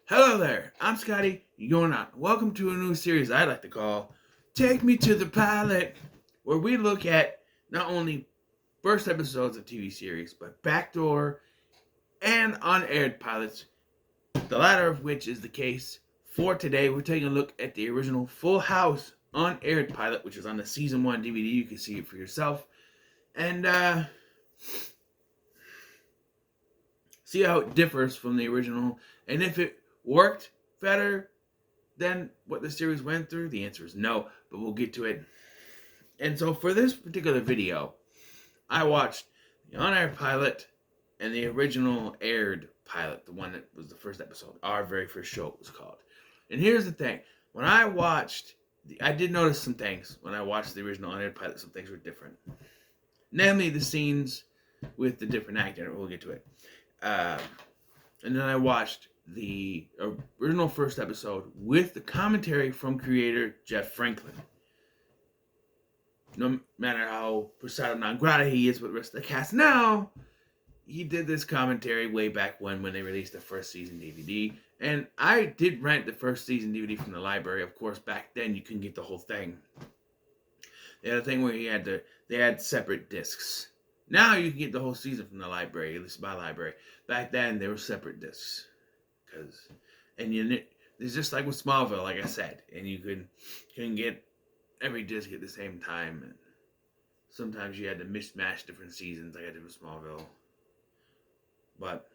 Hello there, I'm Scotty. You're going on. Welcome to a new series I like to call Take Me to the Pilot, where we look at not only first episodes of TV series, but backdoor and unaired pilots, the latter of which is the case for today. We're taking a look at the original Full House unaired pilot, which is on the season 1 DVD. You can see it for yourself. And see how it differs from the original, and if it worked better than what the series went through. The answer is no, but we'll get to it. And so for this particular video, I watched the on-air pilot and the original aired pilot, the one that was the first episode, our very first show it was called. And here's the thing. When I watched, I did notice some things when I watched the original on-air pilot. Some things were different. Namely, the scenes with the different actor. We'll get to it. And then I watched the original first episode with the commentary from creator Jeff Franklin. No matter how persona non grata he is with the rest of the cast now, he did this commentary way back when they released the first season DVD. And I did rent the first season DVD from the library. Of course, back then you couldn't get the whole thing. They had a thing where they had separate discs. Now you can get the whole season from the library, at least my library. Back then, they were separate discs. It's just like with Smallville, like I said. And you couldn't get every disc at the same time. And sometimes you had to mismatch different seasons, like I did with Smallville. But,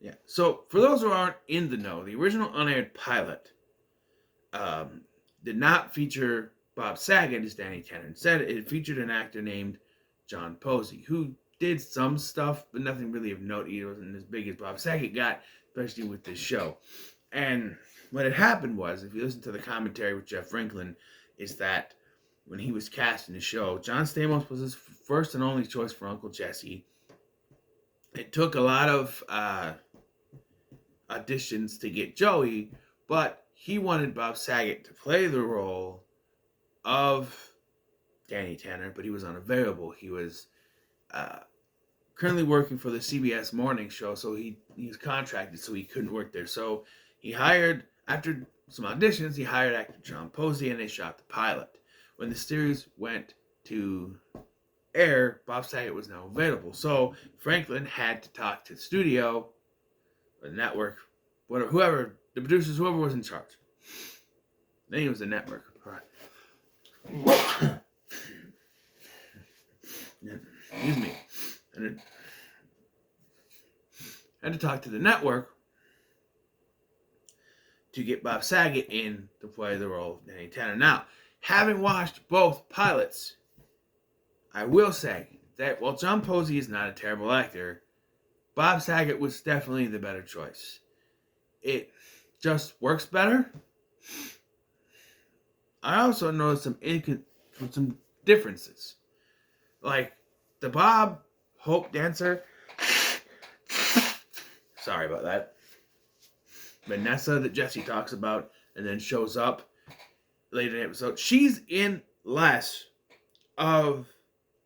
yeah. So, for those who aren't in the know, the original unaired pilot did not feature Bob Saget as Danny Tanner. Instead, it featured an actor named John Posey, who did some stuff, but nothing really of note. He wasn't as big as Bob Saget got, especially with this show. And what had happened was, if you listen to the commentary with Jeff Franklin, is that when he was cast in the show, John Stamos was his first and only choice for Uncle Jesse. It took a lot of auditions to get Joey, but he wanted Bob Saget to play the role of Danny Tanner, but he was unavailable. He was currently working for the CBS morning show, so he was contracted, so he couldn't work there. So he hired, after some auditions, he hired actor John Posey, and they shot the pilot. When the series went to air, Bob Saget was now available. So Franklin had to talk to the studio, the network, whoever, the producers, whoever was in charge. Then it was the network. All right. Excuse me. And had to talk to the network to get Bob Saget in to play the role of Danny Tanner. Now, having watched both pilots, I will say that while John Posey is not a terrible actor, Bob Saget was definitely the better choice. It just works better. I also noticed some differences. Like the Bob Hope dancer. Sorry about that. Vanessa that Jesse talks about and then shows up later in the episode. She's in less of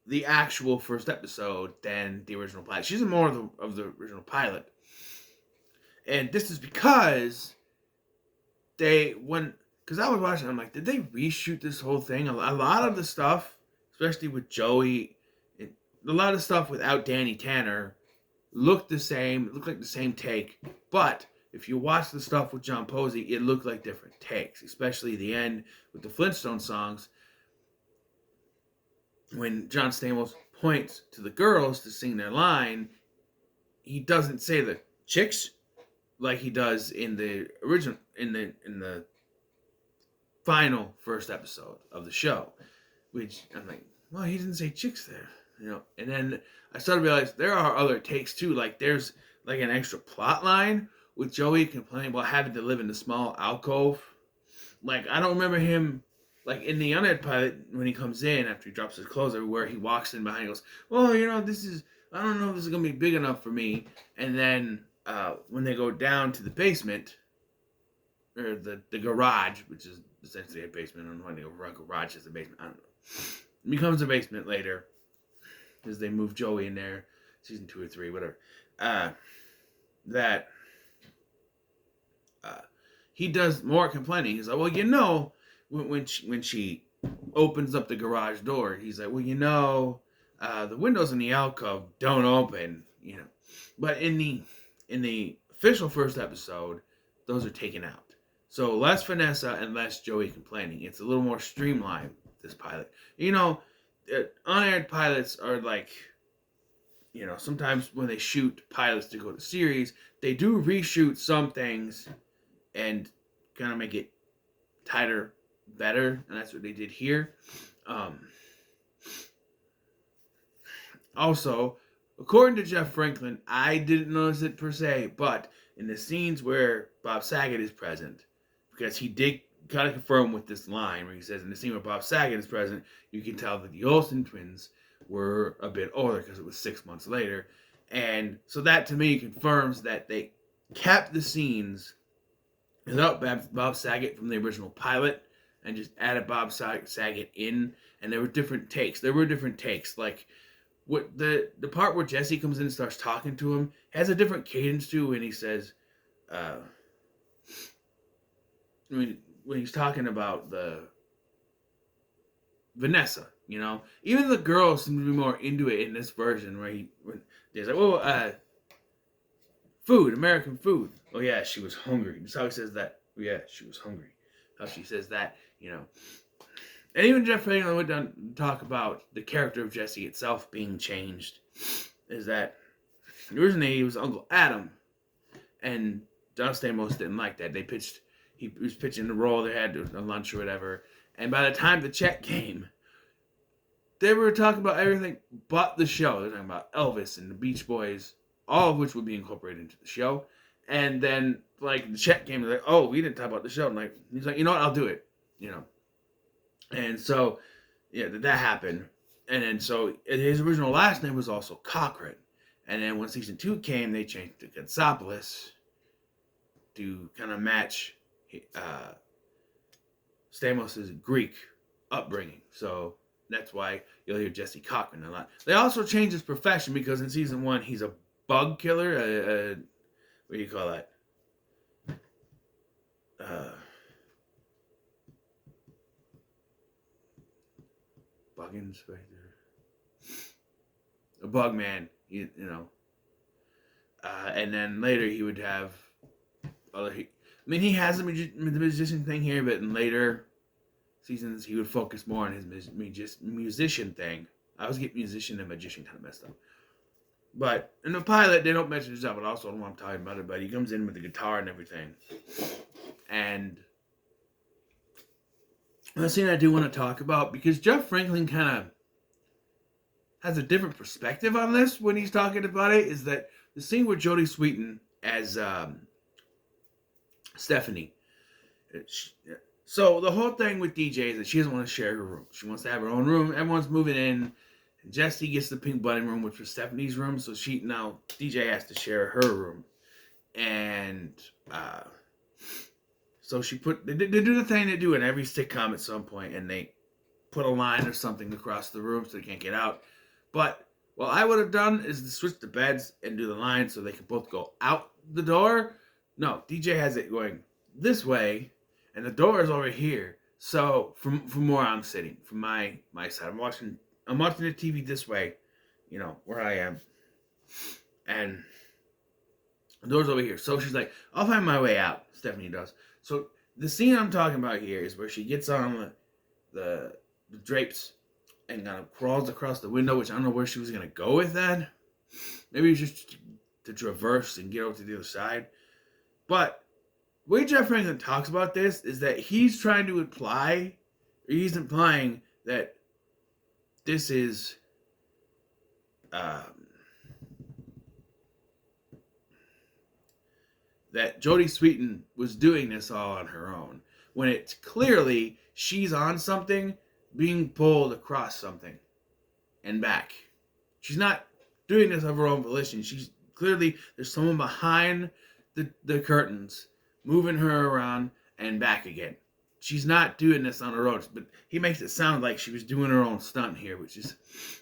the actual first episode than the original pilot. She's in more of the original pilot. And this is because because I was watching, I'm like, did they reshoot this whole thing? A lot of the stuff, especially with Joey, a lot of stuff without Danny Tanner looked the same. It looked like the same take. But if you watch the stuff with John Posey, it looked like different takes, especially the end with the Flintstone songs. When John Stamos points to the girls to sing their line, he doesn't say the chicks like he does in the original, in the final first episode of the show. Which I'm like, well, he didn't say chicks there, you know. And then I started to realize there are other takes too. Like there's like an extra plot line with Joey complaining about having to live in a small alcove. Like I don't remember him, like in the unedited pilot when he comes in after he drops his clothes everywhere, he walks in behind and goes, well, you know, I don't know if this is gonna be big enough for me. And then when they go down to the basement, or the garage, which is essentially a basement. I don't know why they go garage as a basement. I don't know. It becomes a basement later because they move Joey in there, season 2 or 3, whatever. That he does more complaining. He's like, well, you know, when she opens up the garage door, he's like, well, you know, the windows in the alcove don't open, you know. But in the official first episode, those are taken out. So less Vanessa and less Joey complaining. It's a little more streamlined, this pilot. You know, unaired pilots are like, you know, sometimes when they shoot pilots to go to series, they do reshoot some things and kind of make it tighter, better, and that's what they did here. Also, according to Jeff Franklin, I didn't notice it per se, but in the scenes where Bob Saget is present, because he did kind of confirm with this line where he says in the scene where Bob Saget is present, you can tell that the Olsen twins were a bit older because it was 6 months later. And so that to me confirms that they kept the scenes without Bob Saget from the original pilot and just added Bob Saget in, and there were different takes. Like what the part where Jesse comes in and starts talking to him has a different cadence to when he says, when he's talking about the Vanessa, you know, even the girls seem to be more into it in this version where he's like, oh, food, American food. Oh yeah, she was hungry. That's how he says that. Oh yeah, she was hungry. How she says that, you know. And even Jeff Franklin went down to talk about the character of Jesse itself being changed. Is that originally he was Uncle Adam, and John Stamos didn't like that. He was pitching the role. They had a lunch or whatever, and by the time the check came, they were talking about everything but the show. They were talking about Elvis and the Beach Boys, all of which would be incorporated into the show. And then, like, the check came, like, oh, we didn't talk about the show. And, like, he's like, you know what, I'll do it, you know. And so, yeah, that happened. And then, so, his original last name was also Cochran. And then when season 2 came, they changed to Gonzopoulos to kind of match Stamos' Greek upbringing. So, that's why you'll hear Jesse Cochran a lot. They also changed his profession because in season 1, he's a bug killer, what do you call that? Bug inspector. A bug man, you know. And then later he would have he has the musician thing here, but in later seasons he would focus more on his musician thing. I always get musician and magician kind of messed up. But in the pilot, they don't mention his job, but also I don't want to talk about it, but he comes in with the guitar and everything. And the scene I do want to talk about, because Jeff Franklin kind of has a different perspective on this when he's talking about it, is that the scene with Jodie Sweetin as Stephanie. So the whole thing with DJ is that she doesn't want to share her room. She wants to have her own room. Everyone's moving in. Jesse gets the pink button room, which was Stephanie's room, so now DJ has to share her room. And so they do the thing they do in every sitcom at some point, and they put a line or something across the room so they can't get out. But what I would have done is to switch the beds and do the line so they can both go out the door. No, DJ has it going this way, and the door is over here. So from where I'm sitting, from my side, I'm watching the TV this way, you know, where I am. And the door's over here. So she's like, I'll find my way out. Stephanie does. So the scene I'm talking about here is where she gets on the drapes and kind of crawls across the window, which I don't know where she was going to go with that. Maybe it's just to traverse and get over to the other side. But the way Jeff Franklin talks about this is that he's trying to implying that this is that Jodie Sweetin was doing this all on her own, when it's clearly she's on something being pulled across something and back. She's not doing this of her own volition. She's clearly, there's someone behind the curtains moving her around and back again. She's not doing this on her own, but he makes it sound like she was doing her own stunt here, which is,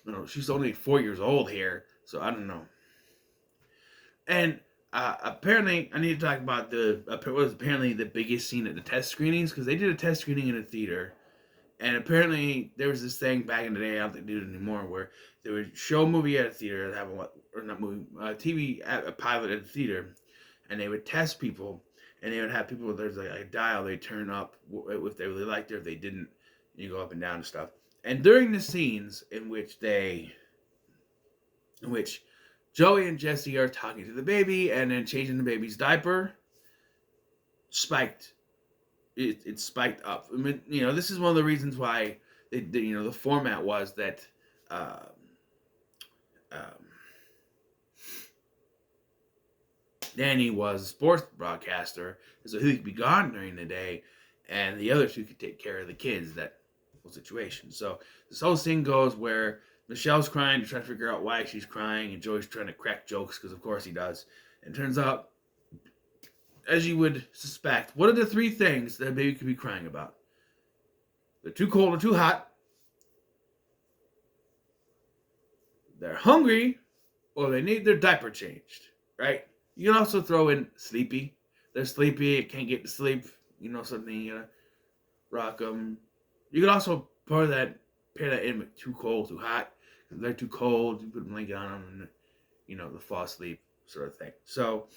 you know, she's only 4 years old here, so I don't know. And apparently, I need to talk about what was apparently the biggest scene at the test screenings, because they did a test screening in a theater, and apparently there was this thing back in the day, I don't think they do it anymore, where they would show a movie at a theater, have a or not movie, TV a pilot at a theater, and they would test people, and they would have people. There's like a dial they turn up if they really liked it, if they didn't, you go up and down and stuff. And during the scenes in which Joey and Jesse are talking to the baby and then changing the baby's diaper, spiked. It spiked up. I mean, this is one of the reasons why the format was that um, Danny was a sports broadcaster, so he could be gone during the day, and the other two could take care of the kids. That whole situation. So this whole scene goes where Michelle's crying to try to figure out why she's crying, and Joey's trying to crack jokes because, of course, he does. And it turns out, as you would suspect, what are the three things that a baby could be crying about? They're too cold or too hot, they're hungry, or they need their diaper changed, right? You can also throw in sleepy. They're sleepy, can't get to sleep, something, you gotta rock them. You can also pair that in with too cold, too hot. If they're too cold, you put a blanket on them and, they fall asleep, sort of thing. So,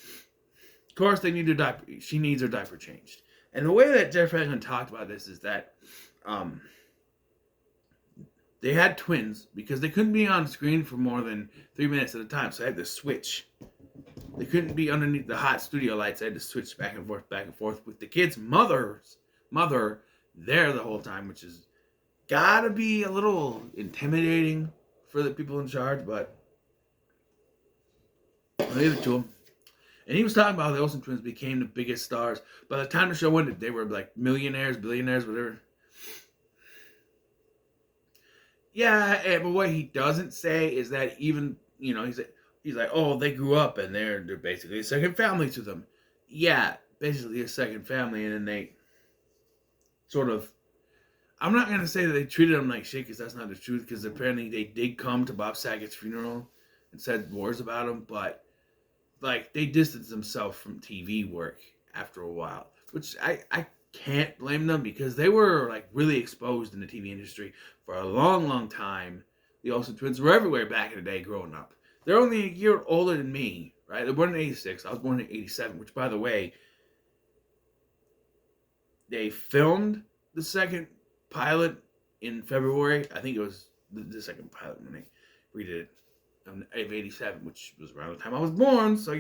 of course, they need their diaper. She needs her diaper changed. And the way that Jeff Franklin talked about this is that they had twins because they couldn't be on screen for more than 3 minutes at a time. So they had to switch. They couldn't be underneath the hot studio lights. They had to switch back and forth with the kid's mother there the whole time, which is gotta be a little intimidating for the people in charge, but I'll leave it to him. And he was talking about how the Olsen twins became the biggest stars. By the time the show ended, they were like millionaires, billionaires, whatever. Yeah, but what he doesn't say is that even, he's like, oh, they grew up and they're basically a second family to them. Yeah, basically a second family, and then they sort of, I'm not going to say that they treated him like shit, because that's not the truth, because apparently they did come to Bob Saget's funeral and said words about him, but like they distanced themselves from TV work after a while, which I can't blame them, because they were like really exposed in the TV industry for a long, long time. The Olsen twins were everywhere back in the day growing up. They're only a year older than me, right? They're born in 86. I was born in 87, which, by the way, they filmed the second pilot in February. I think it was the second pilot when they redid it of 87, which was around the time I was born. So,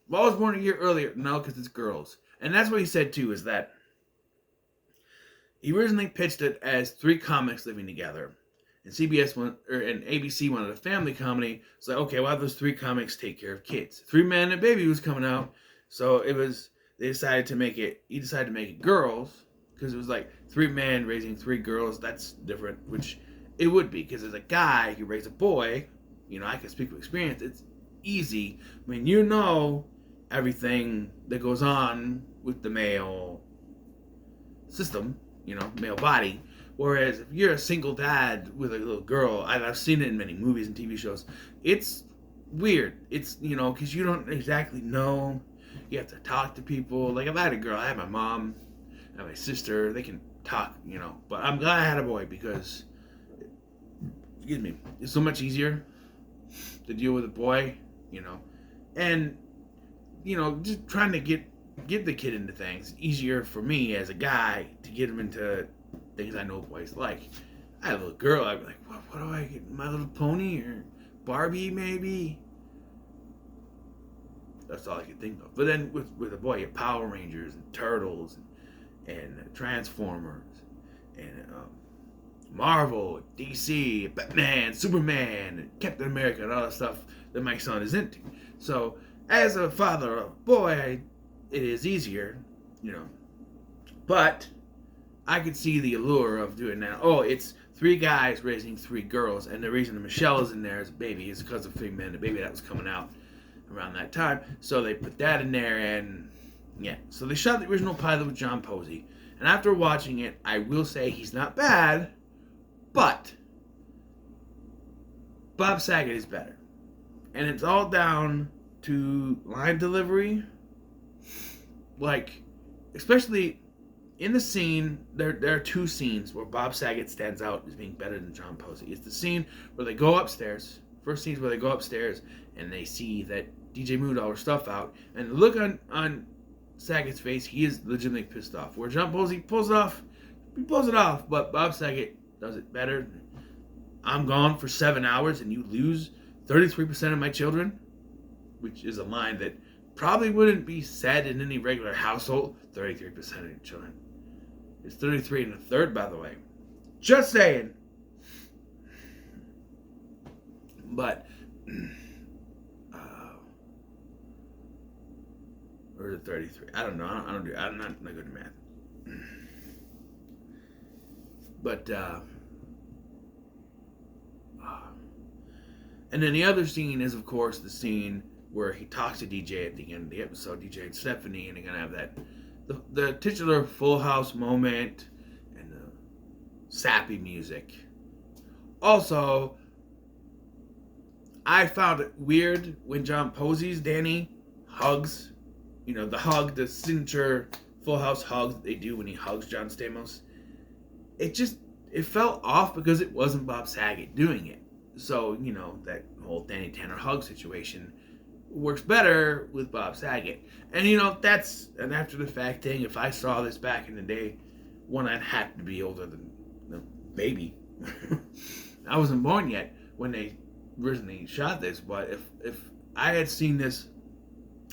well, I was born a year earlier. No, because it's girls. And that's what he said, too, is that he originally pitched it as three comics living together. And and ABC wanted a family comedy. It's like, okay, well, those three comics take care of kids. 3 Men and a Baby was coming out. So he decided to make it girls, because it was like 3 men raising 3 girls. That's different, which it would be, because as a guy, you raise a boy, I can speak from experience, it's easy. I mean, everything that goes on with the male system, male body. Whereas if you're a single dad with a little girl, I've seen it in many movies and TV shows, it's weird. It's, because you don't exactly know. You have to talk to people. Like, if I had a girl, I had my mom, I had my sister, they can talk, But I'm glad I had a boy, because, it's so much easier to deal with a boy, And, just trying to get the kid into things. It's easier for me as a guy to get him into things I know boys like. I had a little girl, I'd be like, what do I get? My Little Pony or Barbie, maybe? That's all I could think of. But then with a boy, you have Power Rangers and Turtles and Transformers and Marvel, DC, Batman, Superman, and Captain America, and all that stuff that my son is into. So, as a father of a boy, it is easier, But I could see the allure of doing that. Oh, it's 3 guys raising 3 girls, and the reason Michelle is in there as a baby is because of 3 Men and a Baby that was coming out around that time. So they put that in there, and yeah. So they shot the original pilot with John Posey, and after watching it, I will say he's not bad, but Bob Saget is better. And it's all down to line delivery, like, especially in the scene, there are two scenes where Bob Saget stands out as being better than John Posey. It's the scene where they go upstairs. First scene's where they go upstairs and they see that DJ moved all her stuff out, and the look on Saget's face, he is legitimately pissed off. Where John Posey pulls it off, but Bob Saget does it better. I'm gone for 7 hours and you lose 33% of my children, which is a line that probably wouldn't be said in any regular household. 33% of your children. It's 33 and a third, by the way. Just saying. But, or is it 33? I don't know. I'm not good at math. But, and then the other scene is, of course, the scene where he talks to DJ at the end of the episode, DJ and Stephanie, and they're going to have that, the titular Full House moment and the sappy music. Also, I found it weird when John Posey's Danny hugs, the hug, the signature Full House hug that they do when he hugs John Stamos. It felt off because it wasn't Bob Saget doing it. So, that whole Danny Tanner hug situation works better with Bob Saget. And, that's an after the fact thing. If I saw this back in the day, one, I'd have to be older than the baby. I wasn't born yet when they originally shot this, but if I had seen this,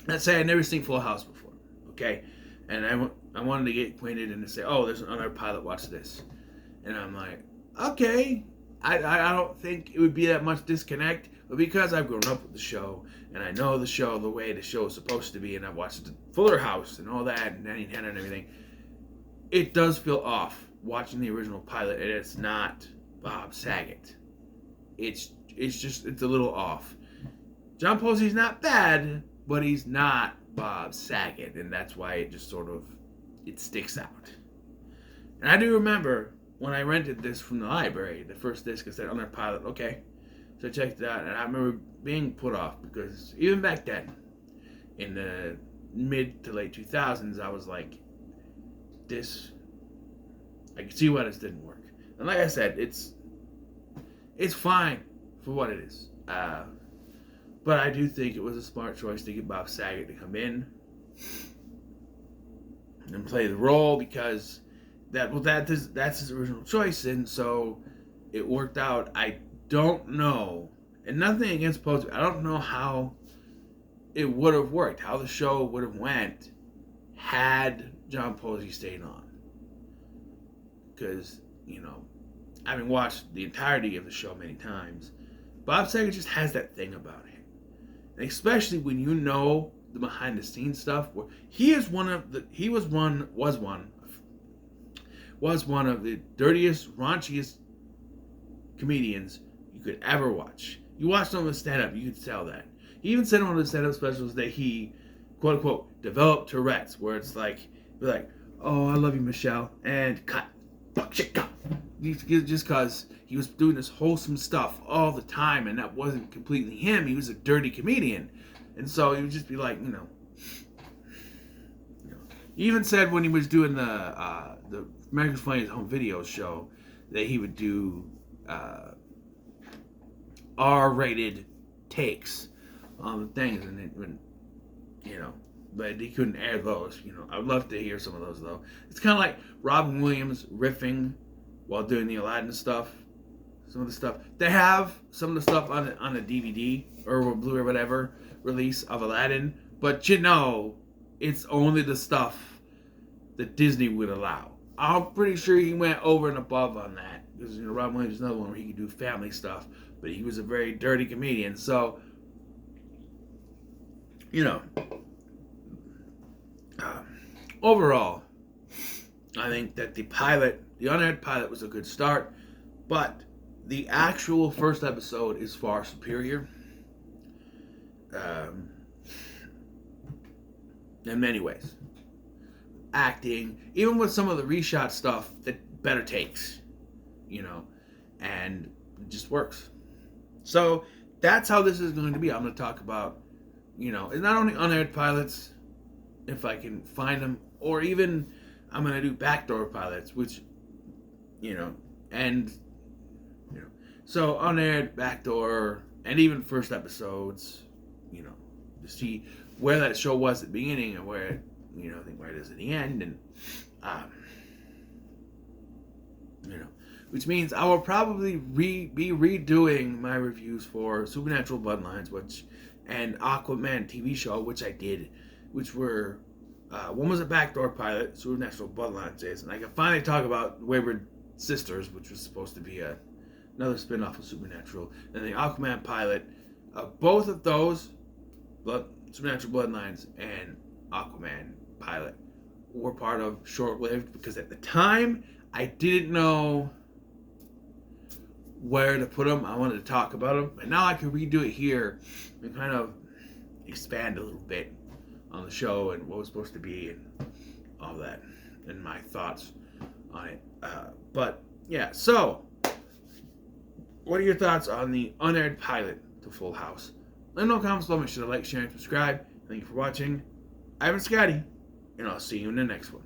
let's say I'd never seen Full House before, okay? And I wanted to get acquainted and to say, oh, there's another pilot, watch this. And I'm like, okay, I don't think it would be that much disconnect, but because I've grown up with the show, and I know the show the way the show is supposed to be, and I've watched the Fuller House and all that, and Danny Tanner and everything, it does feel off watching the original pilot, and it's not Bob Saget. It's a little off. John Posey's not bad, but he's not Bob Saget, and that's why it just sort of, it sticks out. And I do remember when I rented this from the library, the first disc, I said, "Another pilot," okay. So I checked it out, and I remember being put off because even back then, in the mid to late 2000s, I was like, I can see why this didn't work. And like I said, it's fine for what it is. But I do think it was a smart choice to get Bob Saget to come in and play the role, because that's his original choice, and so it worked out. I don't know, and nothing against Posey, I don't know how it would have worked, how the show would have went had John Posey stayed on. Because, having watched the entirety of the show many times, Bob Saget just has that thing about him. And especially when you know the behind the scenes stuff, where he was one of the dirtiest, raunchiest comedians you could ever watch. You watched him on the stand-up, you could tell that. He even said on one of the stand-up specials that he, quote-unquote, developed Tourette's, where it's like, be like, "Oh, I love you, Michelle," and cut. Fuck, shit, cut. Just because he was doing this wholesome stuff all the time, and that wasn't completely him. He was a dirty comedian. And so he would just be like, He even said when he was doing the America's Funniest Home Video show that he would do R-rated takes on the things, and but he couldn't air those. I would love to hear some of those though. It's kind of like Robin Williams riffing while doing the Aladdin stuff. Some of the stuff they have, some of the stuff on a DVD or Blu-ray, whatever release of Aladdin, but it's only the stuff that Disney would allow. I'm pretty sure he went over and above on that, because Robin Williams is another one where he could do family stuff, but he was a very dirty comedian. So overall, I think that the unaired pilot was a good start, but the actual first episode is far superior in many ways. Acting, even with some of the reshot stuff, that better takes, and it just works. So that's how this is going to be. I'm going to talk about it's not only unaired pilots, if I can find them, or even I'm gonna do backdoor pilots, which, and so unaired, backdoor, and even first episodes, to see where that show was at the beginning and where, I think where it is at the end, and which means I will probably be redoing my reviews for Supernatural Bloodlines, and Aquaman TV show, which I did, which were one was a backdoor pilot, Supernatural Bloodlines is, and I can finally talk about Wayward Sisters, which was supposed to be another spin-off of Supernatural, and the Aquaman pilot. Both of those, Supernatural Bloodlines and Aquaman pilot, were part of Short-Lived, because at the time I didn't know where to put them. I wanted to talk about them, and now I can redo it here and kind of expand a little bit on the show and what was supposed to be and all that, and my thoughts on it. But yeah, so what are your thoughts on the unaired pilot to Full House? Let me know in the comments below. Make sure to like, share, and subscribe. Thank you for watching. I've been Scotty, and I'll see you in the next one.